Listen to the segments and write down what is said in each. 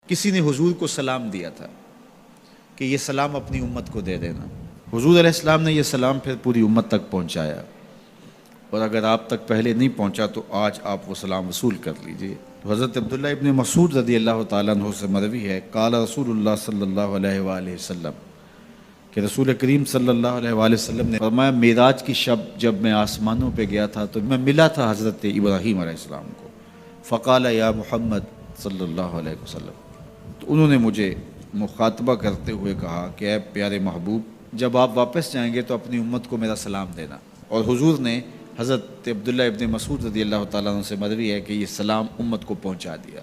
کسی نے حضور کو سلام دیا تھا کہ یہ سلام اپنی امت کو دے دینا. حضور علیہ السلام نے یہ سلام پھر پوری امت تک پہنچایا، اور اگر آپ تک پہلے نہیں پہنچا تو آج آپ وہ سلام وصول کر لیجئے. تو حضرت عبداللہ ابن مسعود رضی اللہ تعالیٰ عنہ سے مروی ہے، قال رسول اللہ صلی اللہ علیہ وآلہ وسلم، کہ رسول کریم صلی اللہ علیہ وآلہ وسلم نے فرمایا، معراج کی شب جب میں آسمانوں پہ گیا تھا تو میں ملا تھا حضرت ابراہیم علیہ السلام کو. فقال یا محمد صلی اللہ علیہ وسلم، تو انہوں نے مجھے مخاطبہ کرتے ہوئے کہا کہ اے پیارے محبوب، جب آپ واپس جائیں گے تو اپنی امت کو میرا سلام دینا. اور حضور نے حضرت عبداللہ ابن مسعود رضی اللہ تعالیٰ عنہ سے مروی ہے کہ یہ سلام امت کو پہنچا دیا.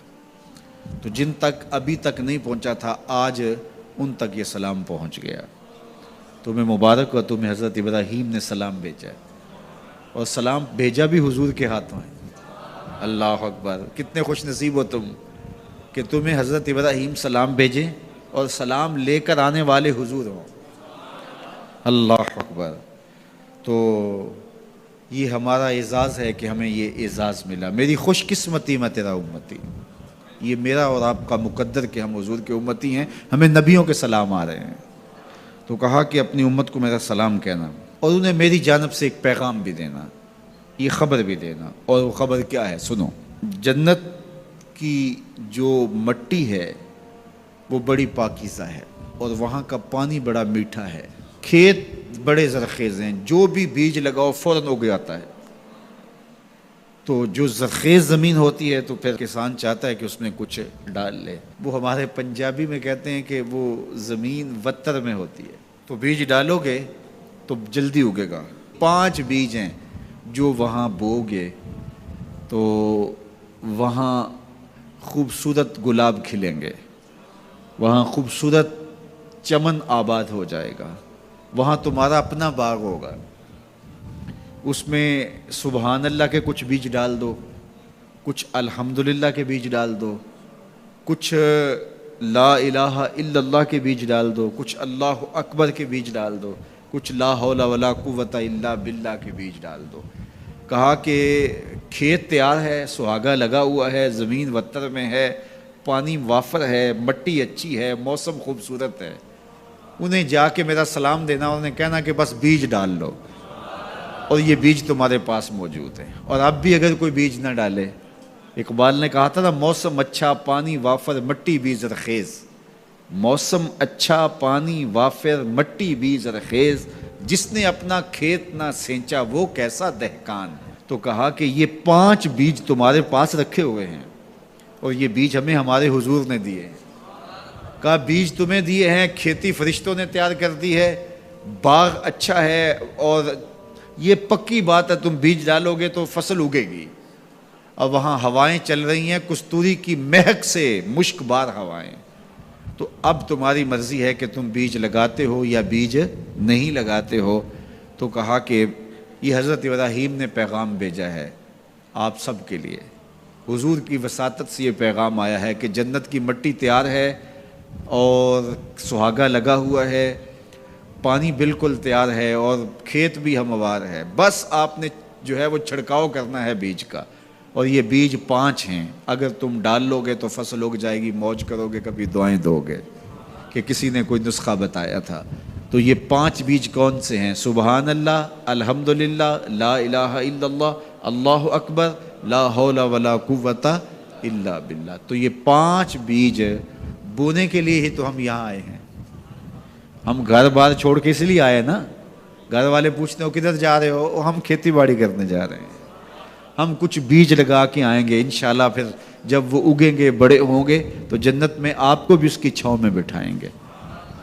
تو جن تک ابھی تک نہیں پہنچا تھا آج ان تک یہ سلام پہنچ گیا. تمہیں مبارک ہو، تمہیں حضرت ابراہیم نے سلام بھیجا ہے، اور سلام بھیجا بھی حضور کے ہاتھوں ہے. اللہ اکبر، کتنے خوش نصیب ہو تم کہ تمہیں حضرت ابراہیم سلام بھیجیں اور سلام لے کر آنے والے حضور ہوں. اللہ اکبر. تو یہ ہمارا اعزاز ہے کہ ہمیں یہ اعزاز ملا. میری خوش قسمتی میں تیرا امتی، یہ میرا اور آپ کا مقدر کہ ہم حضور کے امتی ہیں، ہمیں نبیوں کے سلام آ رہے ہیں. تو کہا کہ اپنی امت کو میرا سلام کہنا، اور انہیں میری جانب سے ایک پیغام بھی دینا، یہ خبر بھی دینا. اور وہ خبر کیا ہے؟ سنو. جنت کی جو مٹی ہے وہ بڑی پاکیزہ ہے، اور وہاں کا پانی بڑا میٹھا ہے. کھیت بڑے زرخیز ہیں، جو بھی بیج لگاؤ فوراً اگ جاتا ہے. تو جو زرخیز زمین ہوتی ہے تو پھر کسان چاہتا ہے کہ اس میں کچھ ڈال لے. وہ ہمارے پنجابی میں کہتے ہیں کہ وہ زمین وتر میں ہوتی ہے، تو بیج ڈالو گے تو جلدی اگے گا. 5 بیج ہیں جو وہاں بو گے تو وہاں خوبصورت گلاب کھلیں گے، وہاں خوبصورت چمن آباد ہو جائے گا، وہاں تمہارا اپنا باغ ہوگا. اس میں سبحان اللہ کے کچھ بیج ڈال دو، کچھ الحمدللہ کے بیج ڈال دو، کچھ لا الہ الا اللہ کے بیج ڈال دو، کچھ اللہ اکبر کے بیج ڈال دو، کچھ لا حول ولا قوت الا باللہ کے بیج ڈال دو. کہا کہ کھیت تیار ہے، سہاگا لگا ہوا ہے، زمین وتر میں ہے، پانی وافر ہے، مٹی اچھی ہے، موسم خوبصورت ہے. انہیں جا کے میرا سلام دینا، انہیں کہنا کہ بس بیج ڈال لو، اور یہ بیج تمہارے پاس موجود ہے. اور اب بھی اگر کوئی بیج نہ ڈالے، اقبال نے کہا تھا نا، موسم اچھا پانی وافر مٹی بھی زرخیز. موسم اچھا پانی وافر مٹی بھی زرخیز، جس نے اپنا کھیت نہ سینچا وہ کیسا دہقان. تو کہا کہ یہ 5 بیج تمہارے پاس رکھے ہوئے ہیں، اور یہ بیج ہمیں ہمارے حضور نے دیے. کہا بیج تمہیں دیے ہیں، کھیتی فرشتوں نے تیار کر دی ہے، باغ اچھا ہے، اور یہ پکی بات ہے تم بیج ڈالو گے تو فصل اگے گی. اور وہاں ہوائیں چل رہی ہیں کستوری کی مہک سے، مشک بار ہوائیں. تو اب تمہاری مرضی ہے کہ تم بیج لگاتے ہو یا بیج نہیں لگاتے ہو. تو کہا کہ یہ حضرت ابراہیم نے پیغام بھیجا ہے آپ سب کے لیے. حضور کی وساطت سے یہ پیغام آیا ہے کہ جنت کی مٹی تیار ہے، اور سہاگا لگا ہوا ہے، پانی بالکل تیار ہے، اور کھیت بھی ہموار ہے. بس آپ نے جو ہے وہ چھڑکاؤ کرنا ہے بیج کا. اور یہ بیج 5 ہیں، اگر تم ڈال لو گے تو فصل اگ جائے گی. موج کرو گے، کبھی دعائیں دو گے کہ کسی نے کوئی نسخہ بتایا تھا. تو یہ 5 بیج کون سے ہیں؟ سبحان اللہ، الحمدللہ، لا الہ الا اللہ، اللہ اکبر، لا حول ولا قوت الا باللہ. تو یہ 5 بیج بونے کے لیے ہی تو ہم یہاں آئے ہیں. ہم گھر بار چھوڑ کے اس لیے آئے نا. گھر والے پوچھتے ہو کدھر جا رہے ہو؟ ہم کھیتی باڑی کرنے جا رہے ہیں. ہم کچھ بیج لگا کے آئیں گے انشاءاللہ. پھر جب وہ اگیں گے، بڑے ہوں گے، تو جنت میں آپ کو بھی اس کی چھاؤں میں بٹھائیں گے.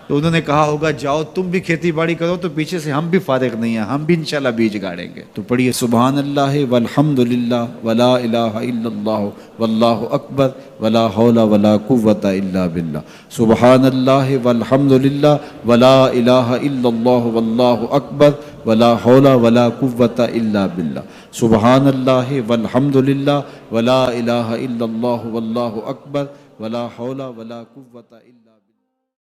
تو انہوں نے کہا ہوگا جاؤ تم بھی کھیتی باڑی کرو، تو پیچھے سے ہم بھی فارغ نہیں ہیں، ہم بھی انشاءاللہ بیج گاڑیں گے. تو پڑھیے سبحان اللہ والحمدللہ ولا الہ الا اللہ واللہ اکبر ولا حول ولا قوت الا باللہ. سبحان اللہ والحمدللہ ولا الہ الا اللہ واللہ اکبر ولا حول ولا قوت الا باللہ. سبحان اللہ والحمدللہ ولا الہ الا اللہ واللہ اکبر ولا حول ولا قوت الا